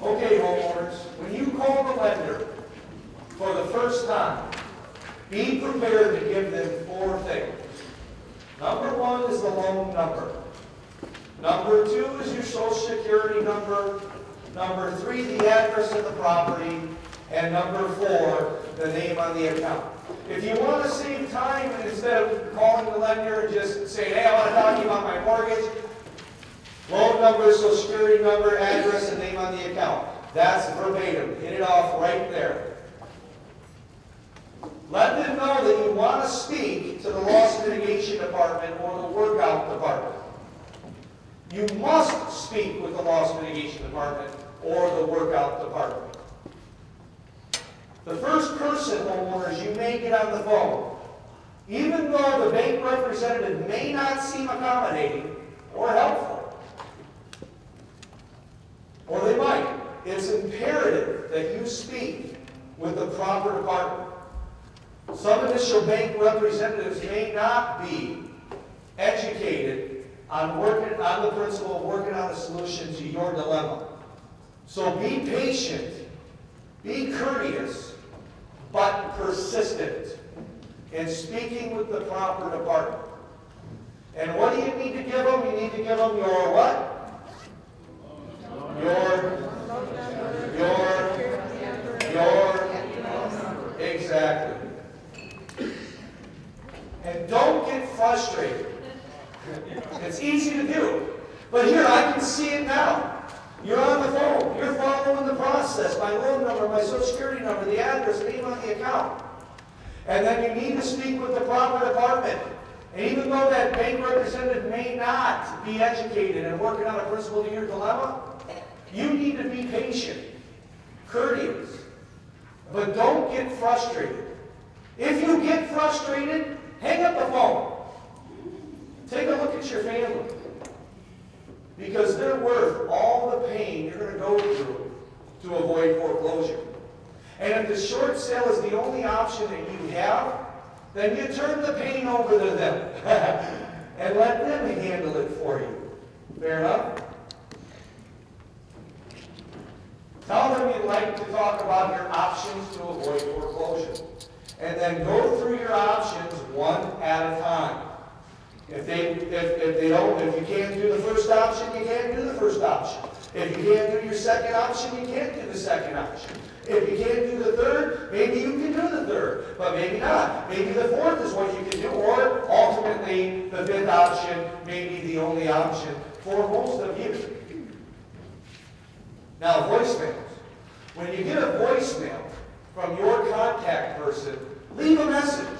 Okay, homeowners, when you call the lender for the first time, be prepared to give them 4 things. Number 1 is the loan number. Number 2 is your social security number. Number 3, the address of the property. And number 4, the name on the account. If you want to save time, and instead of calling the lender and just saying, hey, I want to talk to you about my mortgage, loan number, social security number, address, and name on the account. That's verbatim. Hit it off right there. Let them know that you want to speak to the loss mitigation department or the workout department. You must speak with the loss mitigation department or the workout department. The first person, homeowners, you may get on the phone, even though the bank representative may not seem accommodating or helpful, or they might, it's imperative that you speak with the proper department. Some initial bank representatives may not be educated on the principle of working on a solution to your dilemma. So be patient, be courteous, but persistent in speaking with the proper department. And what do you need to give them? You need to give them your what? Exactly. And don't get frustrated. It's easy to do. But here, I can see it now. You're on the phone. You're following the process. My loan number, my social security number, the address, name on the account. And then you need to speak with the proper department. And even though that bank representative may not be educated and working on a principle to your dilemma, you need to be patient, courteous, but don't get frustrated. If you get frustrated, hang up the phone. Take a look at your family. Because they're worth all the pain you're going to go through to avoid foreclosure. And if the short sale is the only option that you have, then you turn the pain over to them and let them handle it for you. Fair enough? Tell them you'd like to talk about your options to avoid foreclosure. And then go through your options one at a time. If you can't do the first option, you can't do the first option. If you can't do your second option, you can't do the second option. If you can't do the third, maybe you can do the third, but maybe not. Maybe the fourth is what you can do, or ultimately the fifth option may be the only option for most of you. Now, voicemails. When you get a voicemail from your contact person, leave a message.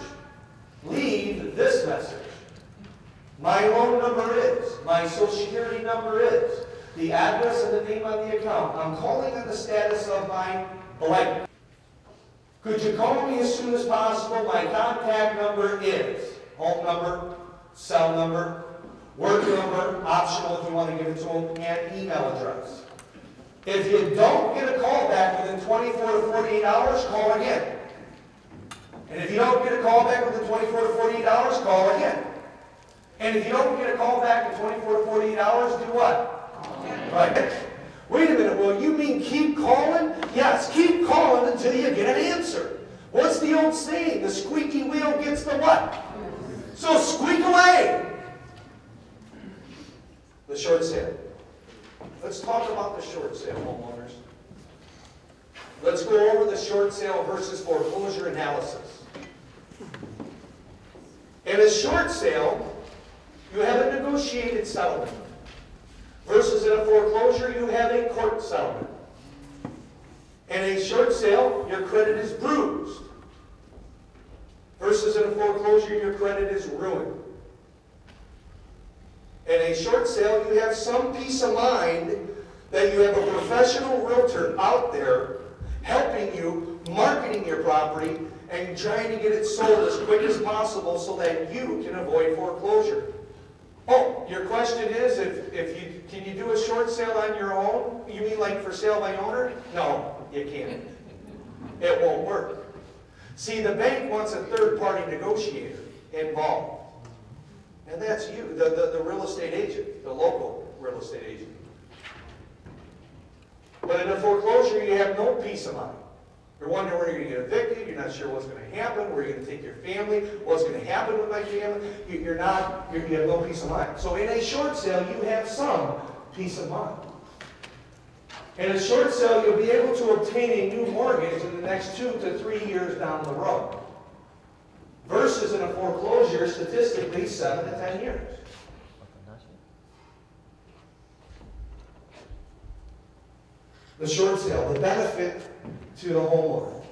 Leave this message. My loan number is, my social security number is, the address and the name on the account. I'm calling on the status of my blank. Could you call me as soon as possible? My contact number is home number, cell number, work number, optional if you want to give it to them, and email address. If you don't get a call back within 24 to 48 hours, call again. And if you don't get a call back within 24 to 48 hours, call again. And if you don't get a call back in 24 to 48 hours, do what? Right. Wait a minute, well, you mean keep calling? Yes, keep calling until you get an answer. What's the old saying? The squeaky wheel gets the what? So squeak away. The short sale. Let's talk about the short sale, homeowners. Let's go over the short sale versus foreclosure analysis. In a short sale, you have a negotiated settlement. Versus in a foreclosure, you have a court settlement. In a short sale, your credit is bruised. Versus in a foreclosure, your credit is ruined. In a short sale, you have some peace of mind that you have a professional realtor out there helping you, marketing your property, and trying to get it sold as quick as possible so that you can avoid foreclosure. Oh, your question is, can you do a short sale on your own? You mean like for sale by owner? No, you can't. It won't work. See, the bank wants a third-party negotiator involved. And that's you, the real estate agent, the local real estate agent. But But in a foreclosure, you have no peace of mind. You're wondering where you're going to get evicted. You're not sure what's going to happen, where you're going to take your family, what's going to happen with my family. You have no peace of mind. So in a short sale, you have some peace of mind. In a short sale, you'll be able to obtain a new mortgage in the next 2 to 3 years down the road. Versus in a foreclosure, statistically, 7 to 10 years. The short sale, the benefit to the homeowner.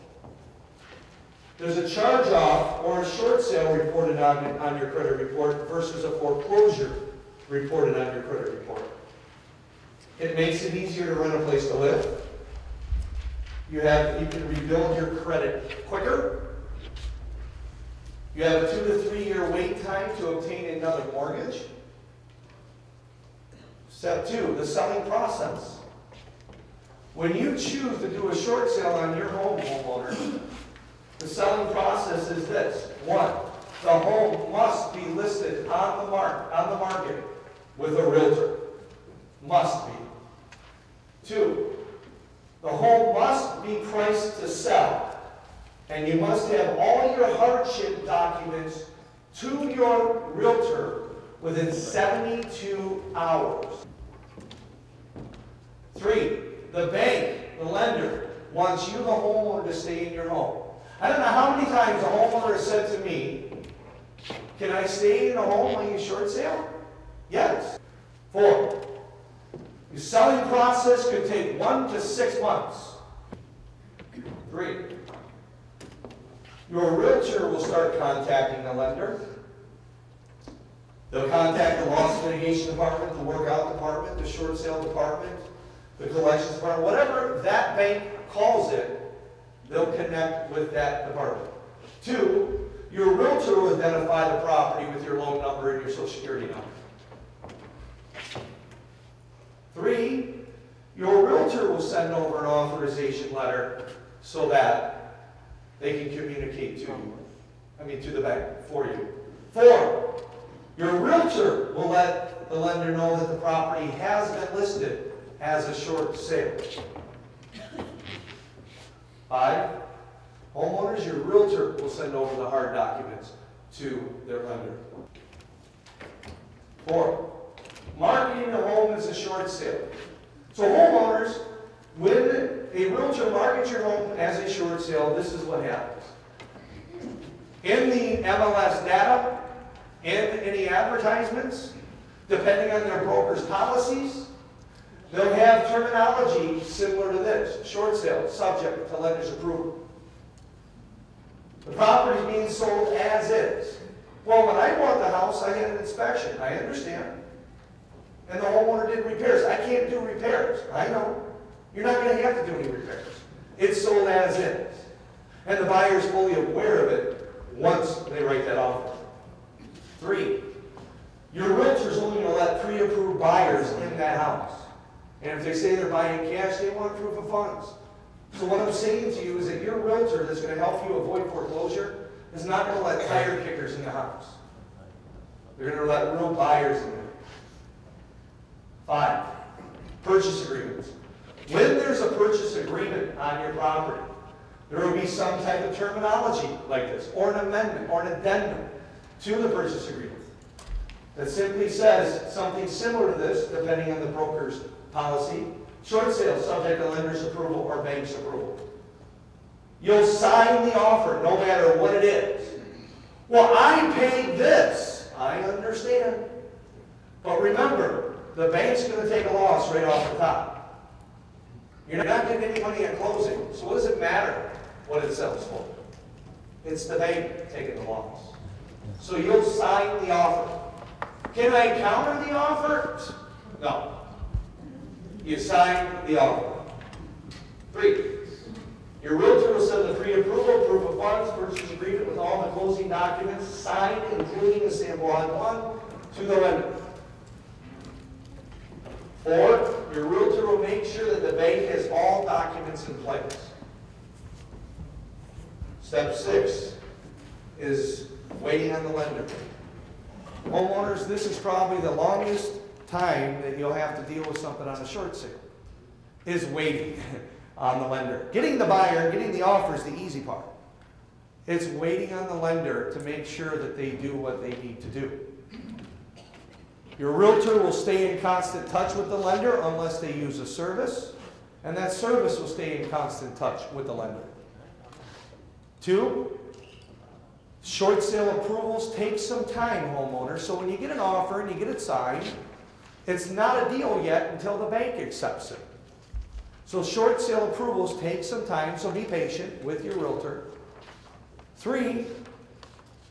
There's a charge-off or a short sale reported on your credit report versus a foreclosure reported on your credit report. It makes it easier to rent a place to live. You can rebuild your credit quicker. You have a 2 to 3 year wait time to obtain another mortgage. Step 2, the selling process. When you choose to do a short sale on your home, homeowner, the selling process is this. 1, the home must be listed on the market with a realtor. Must be. 2, the home must be priced to sell, and you must have all your hardship documents to your realtor within 72 hours. 3, the bank, the lender, wants you, the homeowner, to stay in your home. I don't know how many times a homeowner has said to me, can I stay in a home when you short sale? Yes. 4, the selling process could take 1 to 6 months. 3, your realtor will start contacting the lender. They'll contact the loss mitigation department, the workout department, the short sale department, the collections department, whatever that bank calls it, they'll connect with that department. 2, your realtor will identify the property with your loan number and your social security number. 3, your realtor will send over an authorization letter so that they can communicate to the bank for you. 4, your realtor will let the lender know that the property has been listed as a short sale. 5, homeowners, your realtor will send over the hard documents to their lender. 4, marketing the home as a short sale. So homeowners, when a realtor markets your home as a short sale, this is what happens. In the MLS data and in the advertisements, depending on their broker's policies, they'll have terminology similar to this. Short sale, subject to lender's approval. The property is being sold as is. Well, when I bought the house, I had an inspection. I understand. And the homeowner did repairs. I can't do repairs. I know. You're not going to have to do any repairs. It's sold as is. And the buyer is fully aware of it once they write that offer. 3, your realtor is only going to let pre-approved buyers in that house. And if they say they're buying cash, they want proof of funds. So what I'm saying to you is that your realtor that's going to help you avoid foreclosure is not going to let tire kickers in the house. They're going to let real buyers in there. 5, purchase agreements. When there's a purchase agreement on your property, there will be some type of terminology like this, or an amendment, or an addendum to the purchase agreement that simply says something similar to this, depending on the broker's policy. Short sale, subject to lender's approval or bank's approval. You'll sign the offer no matter what it is. Well, I paid this. I understand. But remember, the bank's going to take a loss right off the top. You're not getting any money at closing. So what does it matter what it sells for? It's the bank taking the loss. So you'll sign the offer. Can I counter the offer? No. You sign the offer. 3, your realtor will send the pre-approval, proof of funds, purchase agreement with all the closing documents signed, including the sample on 1, to the lender. 4, your realtor will make sure that the bank has all documents in place. Step 6 is waiting on the lender. Homeowners, this is probably the longest time that you'll have to deal with something on a short sale. is waiting on the lender. Getting the buyer, getting the offer is the easy part. It's waiting on the lender to make sure that they do what they need to do. Your realtor will stay in constant touch with the lender unless they use a service, and that service will stay in constant touch with the lender. 2, short sale approvals take some time, homeowners. So when you get an offer and you get it signed, it's not a deal yet until the bank accepts it. So short sale approvals take some time, so be patient with your realtor. 3,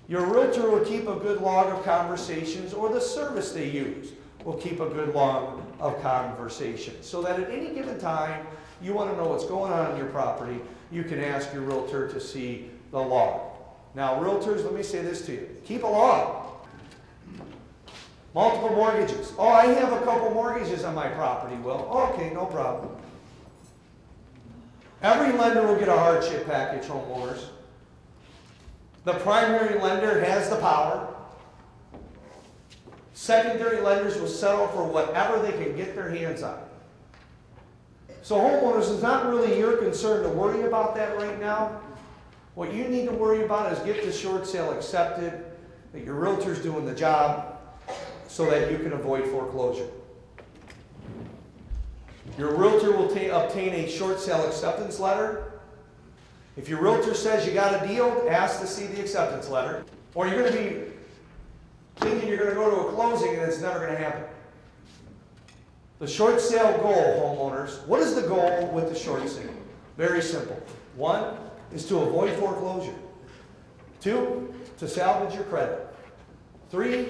your realtor will keep a good log of conversations, or the service they use will keep a good log of conversations, so that at any given time you want to know what's going on in your property, you can ask your realtor to see the log. Now, realtors, let me say this to you. Keep a log. Multiple mortgages. Oh, I have a couple mortgages on my property. Well, okay, no problem. Every lender will get a hardship package, homeowners. The primary lender has the power. Secondary lenders will settle for whatever they can get their hands on. So homeowners, it's not really your concern to worry about that right now. What you need to worry about is get the short sale accepted, that your realtor's doing the job, so that you can avoid foreclosure. Your realtor will obtain a short sale acceptance letter. If your realtor says you got a deal, ask to see the acceptance letter. Or you're going to be thinking you're going to go to a closing and it's never going to happen. The short sale goal, homeowners, what is the goal with the short sale? Very simple. 1 is to avoid foreclosure. 2, to salvage your credit. 3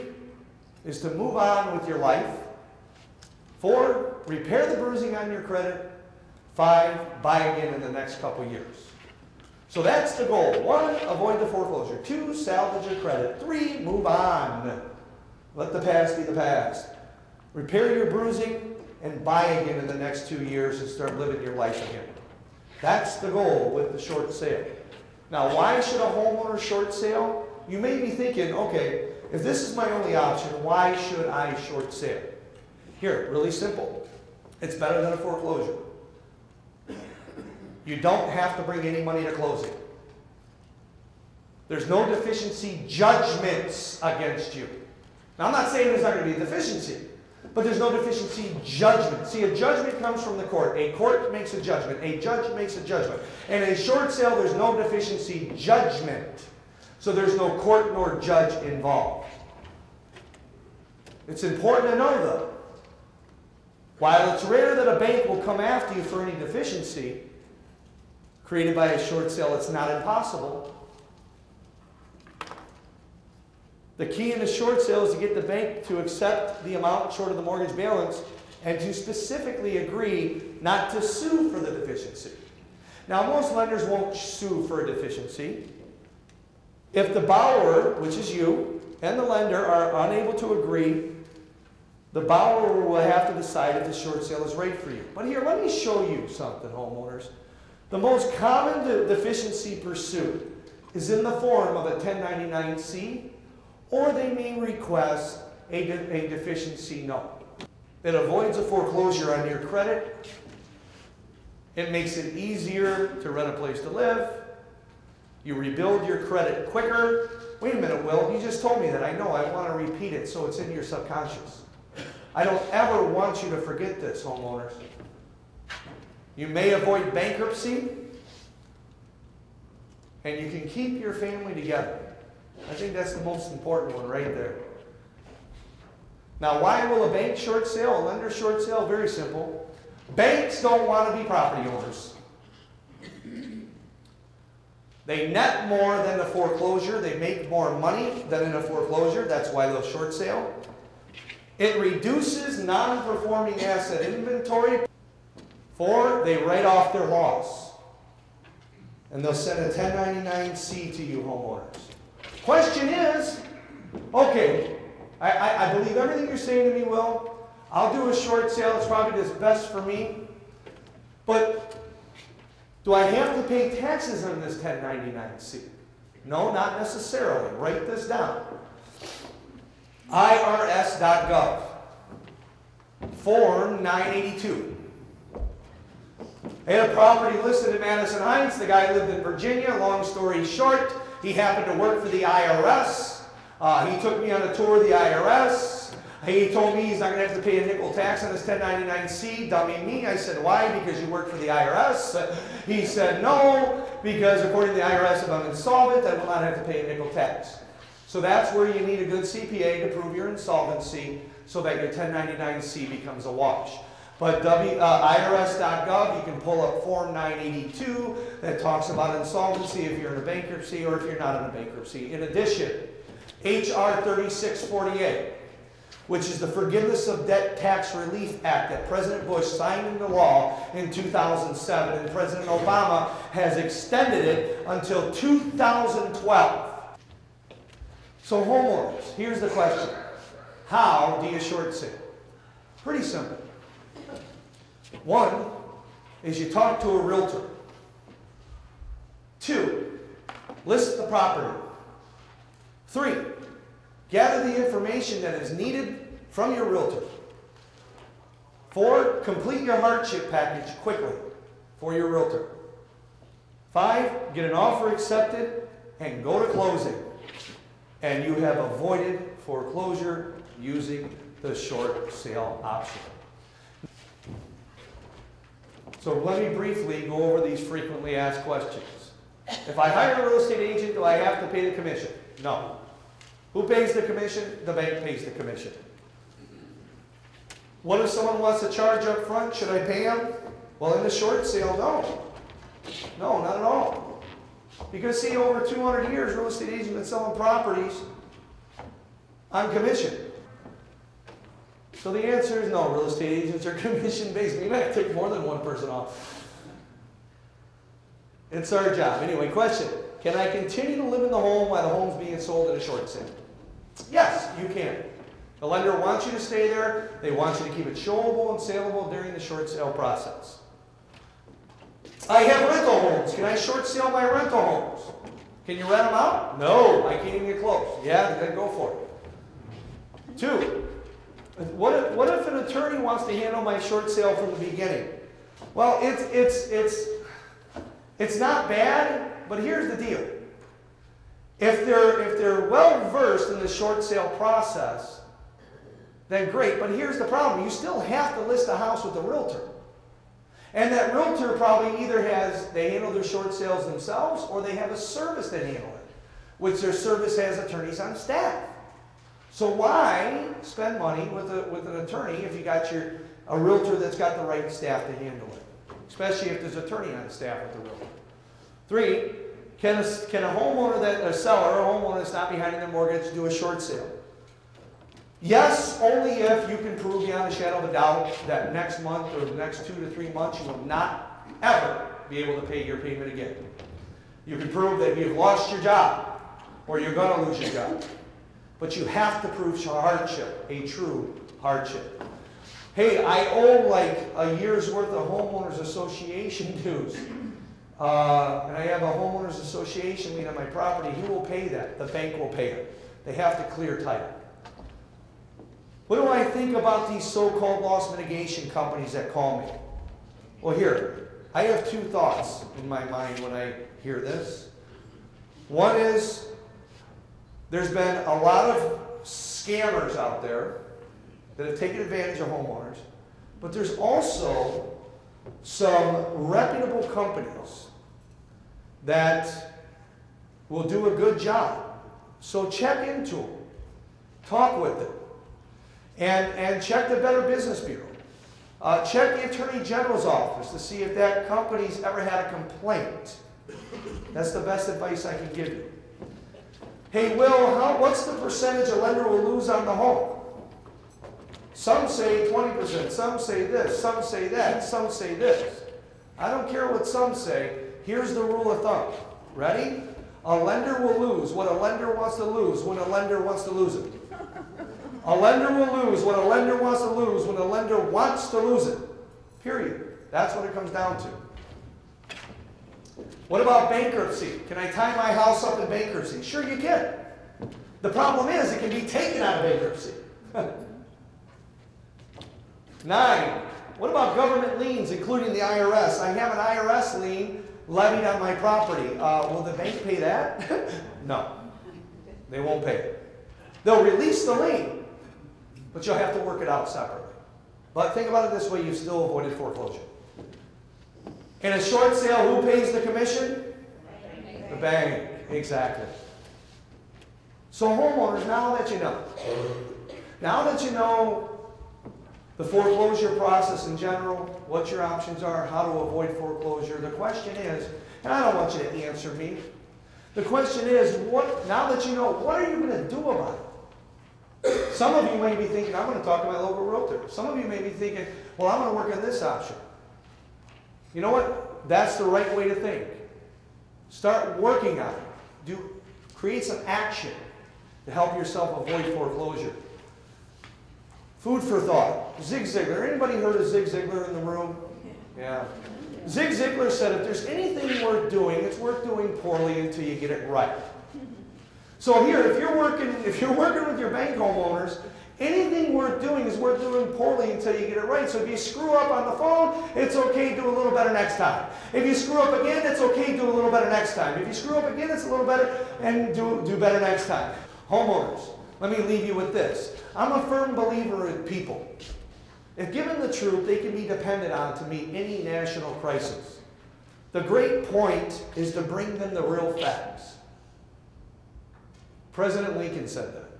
is to move on with your life. 4, repair the bruising on your credit. 5, buy again in the next couple years. So that's the goal. 1, avoid the foreclosure. 2, salvage your credit. 3, move on. Let the past be the past. Repair your bruising and buy again in the next 2 years and start living your life again. That's the goal with the short sale. Now, why should a homeowner short sale? You may be thinking, okay, if this is my only option, why should I short sale? Here, really simple. It's better than a foreclosure. You don't have to bring any money to closing. There's no deficiency judgments against you. Now, I'm not saying there's not going to be a deficiency, but there's no deficiency judgment. See, a judgment comes from the court. A court makes a judgment. A judge makes a judgment. And in a short sale, there's no deficiency judgment. So there's no court nor judge involved. It's important to know, though, while it's rare that a bank will come after you for any deficiency created by a short sale, it's not impossible. The key in a short sale is to get the bank to accept the amount short of the mortgage balance and to specifically agree not to sue for the deficiency. Now, most lenders won't sue for a deficiency. If the borrower, which is you, and the lender are unable to agree, the borrower will have to decide if the short sale is right for you. But here, let me show you something, homeowners. The most common deficiency pursued is in the form of a 1099-C, or they may request a deficiency note. It avoids a foreclosure on your credit. It makes it easier to rent a place to live. You rebuild your credit quicker. Wait a minute, Will, you just told me that. I know, I want to repeat it so it's in your subconscious. I don't ever want you to forget this, homeowners. You may avoid bankruptcy, and you can keep your family together. I think that's the most important one right there. Now, why will a bank short sale, a lender short sale? Very simple. Banks don't want to be property owners. They net more than a foreclosure. They make more money than in a foreclosure. That's why they'll short sale. It reduces non-performing asset inventory. 4, they write off their loss. And they'll send a 1099-C to you, homeowners. Question is, okay, I believe everything you're saying to me, Will. I'll do a short sale. It's probably just best for me. But do I have to pay taxes on this 1099-C? No, not necessarily. Write this down. IRS.gov, Form 982. I had a property listed in Madison Heights. The guy lived in Virginia. Long story short, he happened to work for the IRS. He took me on a tour of the IRS. He told me he's not going to have to pay a nickel tax on his 1099-C. Dummy me. I said, why? Because you work for the IRS. He said, no, because according to the IRS, if I'm insolvent, I will not have to pay a nickel tax. So that's where you need a good CPA to prove your insolvency so that your 1099-C becomes a wash. But IRS.gov, you can pull up Form 982 that talks about insolvency if you're in a bankruptcy or if you're not in a bankruptcy. In addition, HR 3648, which is the Forgiveness of Debt Tax Relief Act that President Bush signed into law in 2007, and President Obama has extended it until 2012. So homeowners, here's the question. How do you short sale? Pretty simple. One is you talk to a realtor. Two, list the property. Three, gather the information that is needed from your realtor. Four, complete your hardship package quickly for your realtor. Five, get an offer accepted and go to closing. And you have avoided foreclosure using the short sale option. So let me briefly go over these frequently asked questions. If I hire a real estate agent, do I have to pay the commission? No. Who pays the commission? The bank pays the commission. What if someone wants to charge up front? Should I pay them? Well, in the short sale, no. No, not at all. Because see, over 200 years, real estate agents have been selling properties on commission. So the answer is no, real estate agents are commission-based. We might take more than one person off. It's our job. Anyway, question. Can I continue to live in the home while the home's being sold at a short sale? Yes, you can. The lender wants you to stay there. They want you to keep it showable and saleable during the short sale process. I have rental homes. Can I short sale my rental homes? Can you rent them out? No, I can't even get close. Yeah, then go for it. Two, what if an attorney wants to handle my short sale from the beginning? Well, it's not bad, but here's the deal. If they're well versed in the short sale process, then great. But here's the problem. You still have to list a house with a realtor. And that realtor probably either they handle their short sales themselves or they have a service that handle it, which their service has attorneys on staff. So why spend money with an attorney if you got a realtor that's got the right staff to handle it, especially if there's an attorney on staff with the realtor. Three, can a homeowner a seller or a homeowner that's not behind in their mortgage do a short sale? Yes, only if you can prove beyond a shadow of a doubt that next month or the next 2 to 3 months you will not ever be able to pay your payment again. You can prove that you've lost your job or you're going to lose your job. But you have to prove hardship, a true hardship. Hey, I owe like a year's worth of homeowners association dues. And I have a homeowners association lien on my property. Who will pay that? The bank will pay it. They have to clear title. What do I think about these so-called loss mitigation companies that call me? Well, here, I have two thoughts in my mind when I hear this. One is, there's been a lot of scammers out there that have taken advantage of homeowners, but there's also some reputable companies that will do a good job. So check into them, talk with them, and check the Better Business Bureau. Check the Attorney General's office to see if that company's ever had a complaint. That's the best advice I can give you. Hey, Will, what's the percentage a lender will lose on the home? Some say 20%, some say this, some say that, some say this. I don't care what some say. Here's the rule of thumb. Ready? A lender will lose what a lender wants to lose when a lender wants to lose it. A lender will lose what a lender wants to lose when a lender wants to lose it. Period. That's what it comes down to. What about bankruptcy? Can I tie my house up in bankruptcy? Sure you can. The problem is it can be taken out of bankruptcy. 9. What about government liens, including the IRS? I have an IRS lien levied on my property. Will the bank pay that? No. They won't pay it. They'll release the lien, but you'll have to work it out separately. But think about it this way, you've still avoided foreclosure. In a short sale, who pays the commission? The bank. Exactly. So homeowners, now that you know the foreclosure process in general, what your options are, how to avoid foreclosure, the question is, and I don't want you to answer me, the question is, now that you know, what are you going to do about it? Some of you may be thinking, I'm going to talk to my local realtor. Some of you may be thinking, well, I'm going to work on this option. You know what? That's the right way to think. Start working on it. Create some action to help yourself avoid foreclosure. Food for thought. Zig Ziglar. Anybody heard of Zig Ziglar in the room? Yeah. Zig Ziglar said, if there's anything worth doing, it's worth doing poorly until you get it right. So here, if you're working with your bank homeowners, anything worth doing is worth doing poorly until you get it right. So if you screw up on the phone, it's okay, do a little better next time. If you screw up again, it's okay, do a little better next time. If you screw up again, it's a little better, and do better next time. Homeowners, let me leave you with this. I'm a firm believer in people. If given the truth, they can be depended on to meet any national crisis. The great point is to bring them the real facts. President Lincoln said that.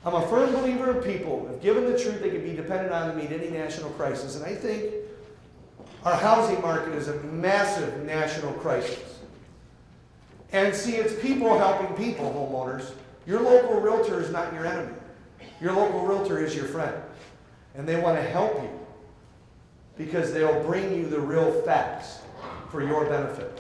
I'm a firm believer in people. If given the truth, they can be depended on to meet any national crisis. And I think our housing market is a massive national crisis. And see, it's people helping people, homeowners. Your local realtor is not your enemy. Your local realtor is your friend. And they want to help you because they'll bring you the real facts for your benefit.